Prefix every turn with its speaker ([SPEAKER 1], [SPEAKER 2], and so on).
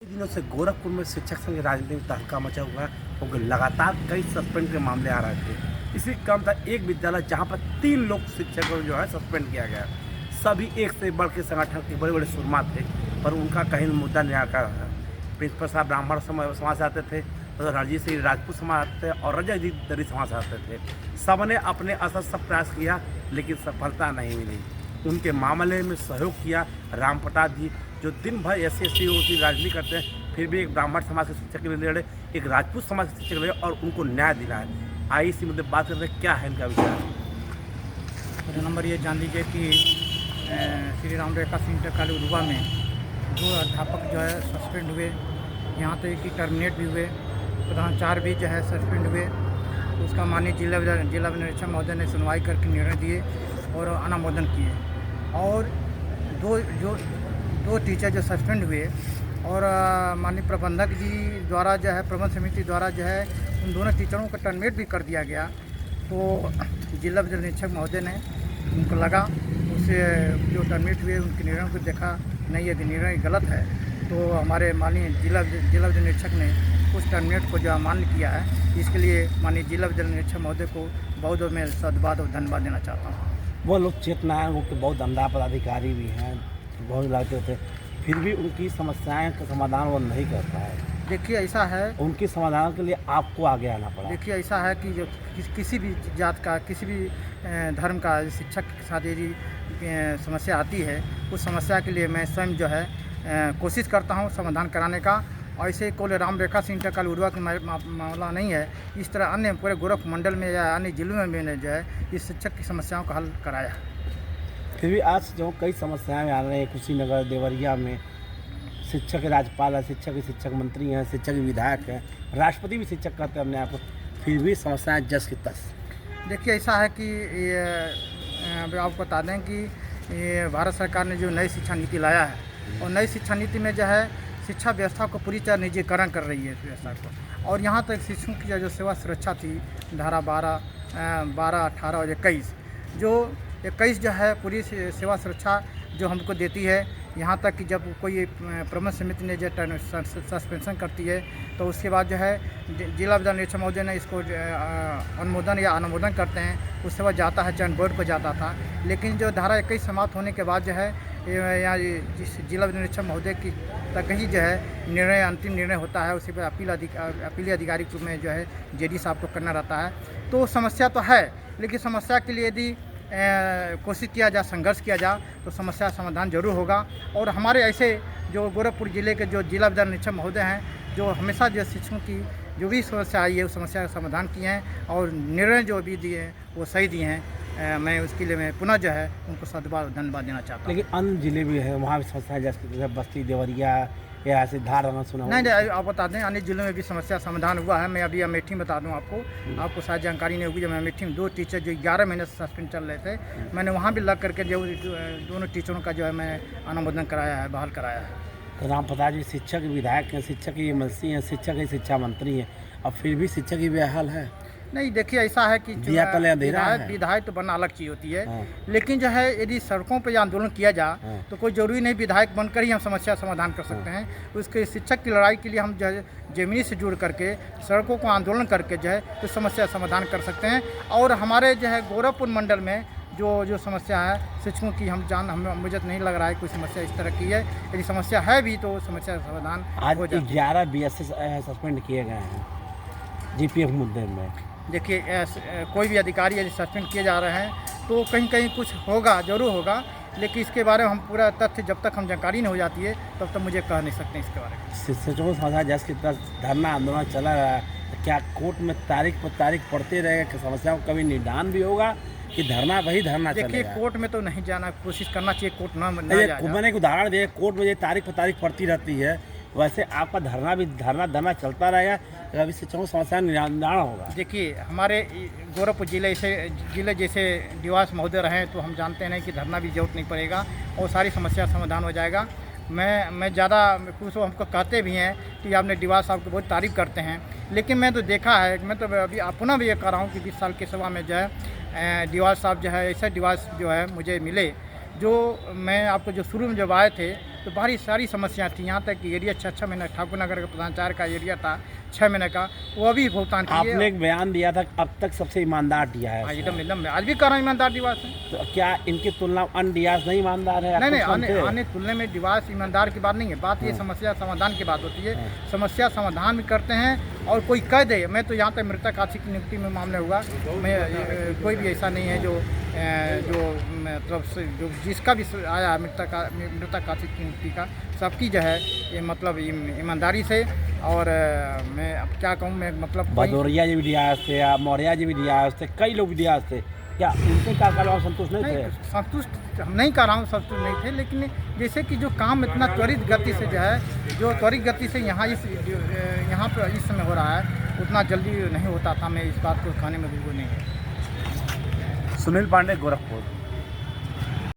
[SPEAKER 1] दिनों से गोरखपुर में शिक्षक संघ राजनीति में तहलका मचा हुआ है और लगातार कई सस्पेंड के मामले आ रहे थे। इसी क्रम था एक विद्यालय जहां पर 3 लोग शिक्षकों को जो है सस्पेंड किया गया। सभी एक से बढ़ के संगठन के बड़े बड़े सुरमा थे, पर उनका कहीं मुद्दा निराकरण है। प्रिंसिपल साहब ब्राह्मण समाज से आते थे, तो रणजीत सिंह राजपूत समाज आते थे और रजत जी दरी समाज से आते थे। सबने अपने असर सब प्रयास किया, लेकिन सफलता नहीं मिली। उनके मामले में सहयोग किया राम प्रताप जी, जो दिन भर SC ST राजनीति करते हैं, फिर भी एक ब्राह्मण समाज के शिक्षक के लिए लड़े, एक राजपूत समाज के शिक्षक के लिए और उनको न्याय दिलाए। आइए इसी मुद्दे बात करते हैं, क्या है इनका विचार।
[SPEAKER 2] तो नंबर ये जान लीजिए कि श्री राम रेखा सिंह इंटर कॉलेज उरुवा में 2 अध्यापक जो है सस्पेंड हुए, यहाँ तक कि टर्मिनेट भी हुए, प्रधानाचार्य भी जो है सस्पेंड हुए। तो उसका माननीय जिला निरीक्षक महोदय ने सुनवाई करके निर्णय दिए और अनुमोदन किए। और दो टीचर जो सस्पेंड हुए और माननीय प्रबंधक जी द्वारा जो है प्रबंध समिति द्वारा जो है उन दोनों टीचरों को टर्मिनेट भी कर दिया गया। तो जिला निरीक्षक महोदय ने उनको लगा, उससे जो टर्मिनेट हुए उनके निर्णय को देखा नहीं, यदि निर्णय गलत है तो हमारे माननीय जिला निरीक्षक ने उस टर्मिनेट को जो अमान्य किया है। इसके लिए माननीय जिला निरीक्षक महोदय को बहुत मैं सदबाद और धन्यवाद देना चाहता हूँ।
[SPEAKER 1] वो लोग चेतना है, वो बहुत दमदार पदाधिकारी भी हैं, बहुत लगते थे, फिर भी उनकी समस्याएं का समाधान वो नहीं करता है।
[SPEAKER 2] देखिए ऐसा है,
[SPEAKER 1] उनके समाधान के लिए आपको आगे आना पड़ा।
[SPEAKER 2] देखिए ऐसा है कि जो किसी भी जात का, किसी भी धर्म का शिक्षक के साथ यदि समस्या आती है, उस समस्या के लिए मैं स्वयं जो है कोशिश करता हूँ समाधान कराने का। ऐसे केवल राम रेखा सिंह इंटर कॉलेज उरुवा का मामला नहीं है, इस तरह अन्य पूरे गोरखपुर मंडल में या अन्य जिलों में मैंने जो है इस शिक्षक की समस्याओं का हल कराया।
[SPEAKER 1] फिर भी आज जो कई समस्याएं आ रही हैं, कुशीनगर देवरिया में शिक्षक के राज्यपाल है, शिक्षक मंत्री हैं, शिक्षक विधायक हैं, राष्ट्रपति भी शिक्षक कहते हैं अपने आप को, फिर भी समस्याएं जस की तस।
[SPEAKER 2] देखिए ऐसा है कि ये आपको बता दें कि ये भारत सरकार ने जो नई शिक्षा नीति लाया है, और नई शिक्षा नीति में जो है शिक्षा व्यवस्था को पूरी तरह निजीकरण कर रही है इस व्यवस्था को। और यहाँ तक शिशुओं की जो सेवा सुरक्षा थी, धारा 12, 18 और 21, जो 21 जो है पूरी सेवा सुरक्षा जो हमको देती है। यहाँ तक कि जब कोई प्रबंध समिति ने जो सस्पेंशन करती है, तो उसके बाद जो है जिला विधान निरीक्षक महोदय ने इसको अनुमोदन या अनुमोदन करते हैं, उसके बाद जाता है चयन बोर्ड को जाता था। लेकिन जो धारा 21 समाप्त होने के बाद जो है यहाँ जिला निरीक्षक महोदय की तक ही जो है निर्णय, अंतिम निर्णय होता है। उसी पर अपीली अधिकारी में जो है JD साहब को करना रहता है। तो समस्या तो है, लेकिन समस्या के लिए यदि कोशिश किया जाए, संघर्ष किया जाए, तो समस्या समाधान जरूर होगा। और हमारे ऐसे जो गोरखपुर जिले के जो जिला विधान निरीक्षक महोदय हैं, जो हमेशा जो शिक्षकों की जो भी समस्या आई है उस समस्या का समाधान किए हैं और निर्णय जो भी दिए हैं वो सही दिए हैं। मैं उसके लिए मैं पुनः जो है उनको सदबाद धन्यवाद देना चाहता हूँ।
[SPEAKER 1] लेकिन अन्य जिले भी है, वहाँ भी समस्याएं जैसे बस्ती देवरिया या ऐसे धार सुना।
[SPEAKER 2] नहीं, आप बता दें, अन्य जिलों में भी समस्या समाधान हुआ है। मैं अभी अमेठी में बता दूं आपको शायद जानकारी नहीं होगी। जब मैं अमेठी में 2 टीचर जो 11 महीने से सस्पेंड चल रहे थे, मैंने वहाँ भी लग करके जो दोनों टीचरों का जो है मैं अनुमोदन कराया है, बहाल कराया है।
[SPEAKER 1] तो राम प्रताप जी शिक्षक विधायक हैं, शिक्षक की MLC हैं, शिक्षक की शिक्षा मंत्री हैं, अब फिर भी शिक्षक की बेहाल है।
[SPEAKER 2] नहीं, देखिए ऐसा है कि विधायक तो बनना अलग चीज़ होती है।
[SPEAKER 1] हाँ।
[SPEAKER 2] लेकिन जो है यदि सड़कों पर आंदोलन किया जाए तो कोई ज़रूरी नहीं विधायक बनकर ही हम समस्या समाधान कर सकते हैं। उसके शिक्षक की लड़ाई के लिए हम जो है ज़मीनी से जुड़ करके सड़कों को आंदोलन करके जो है तो समस्या समाधान कर सकते हैं। और हमारे जो है गोरखपुर मंडल में जो समस्या है शिक्षकों की, मुझे नहीं लग रहा है कोई समस्या इस तरह की है। यदि समस्या है भी तो समस्या समाधान
[SPEAKER 1] आज
[SPEAKER 2] हो जाए।
[SPEAKER 1] 11 BSS सस्पेंड किए गए हैं GPF मुद्दे में।
[SPEAKER 2] देखिए कोई भी अधिकारी यदि सस्पेंड किए जा रहे हैं तो कहीं कहीं कुछ होगा, जरूर होगा, लेकिन इसके बारे में हम पूरा तथ्य जब तक हम जानकारी नहीं हो जाती है तब तक मुझे कह नहीं सकते इसके बारे में।
[SPEAKER 1] शिक्षकों समस्या जैसे कि धरना आंदोलन चला रहा है, तो क्या कोर्ट में तारीख पर तारीख पड़ते रहेगा कि समस्याओं का कभी निदान भी होगा कि धरना वही धरना चलेगा?
[SPEAKER 2] देखिए कोर्ट में तो नहीं जाना, कोशिश करना चाहिए कोर्ट ना
[SPEAKER 1] मैंने एक उदाहरण दिया, कोर्ट में ये तारीख पर तारीख पड़ती रहती है, वैसे आपका धरना चलता रहेगा, अभी शिक्षकों की समस्या निदान होगा।
[SPEAKER 2] देखिए हमारे गोरखपुर जिले जैसे डिवास महोदय रहे तो हम जानते हैं कि धरना भी जरूरत नहीं पड़ेगा और सारी समस्या समाधान हो जाएगा। मैं ज़्यादा कुछ हमको कहते भी हैं कि आपने डिवास साहब को बहुत तारीफ़ करते हैं, लेकिन मैं तो देखा है, मैं तो अभी पुनः भी ये कह रहा हूँ कि 20 साल की सेवा में जो है डिवास साहब जो है, ऐसे डिवास जो है मुझे मिले, जो मैं आपको जो शुरू में जब आए थे तो बड़ी सारी समस्या थी। यहाँ तक कि एरिया 6 महीने ठाकुर नगर का प्रधानाचार्य का एरिया था 6 महीने का, वो भी भुगतान किए।
[SPEAKER 1] आपने एक बयान दिया था अब तक सबसे ईमानदार डीआईएस
[SPEAKER 2] हाँ,
[SPEAKER 1] है।
[SPEAKER 2] एकदम आज भी कर रहा हूँ ईमानदार दिवास है।
[SPEAKER 1] तो क्या इनकी तुलना में अन्य डीआईएस नहीं ईमानदार है?
[SPEAKER 2] नहीं
[SPEAKER 1] आपको समझते हैं?
[SPEAKER 2] आने तुलने में दिवास ईमानदार की बात नहीं है, बात ये समस्या समाधान की बात होती है। समस्या समाधान भी करते हैं और कोई कह दे, मैं तो यहाँ तक मृतक आशी की नियुक्ति में मामला हुआ, मैं कोई भी ऐसा नहीं है जो मतलब से जो जिसका भी आया मृतक आशी की नियुक्ति का, सबकी जो है ये मतलब ईमानदारी से। और मैं अब क्या कहूँ, मैं मतलब
[SPEAKER 1] भदौरिया जी भी डीआईएस थे या मौर्या जी भी डीआईएस थे, कई लोग भी डीआईएस थे, क्या उनसे क्या आप संतुष्ट नहीं थे?
[SPEAKER 2] संतुष्ट हम नहीं कर रहा हूँ, संतुष्ट नहीं थे, लेकिन जैसे कि जो काम इतना त्वरित गति से जो है, जो त्वरित गति से यहाँ पर इस समय हो रहा है, उतना जल्दी नहीं होता था। मैं इस बात को खाने में बिल्कुल नहीं है।
[SPEAKER 1] सुनील पांडे, गोरखपुर।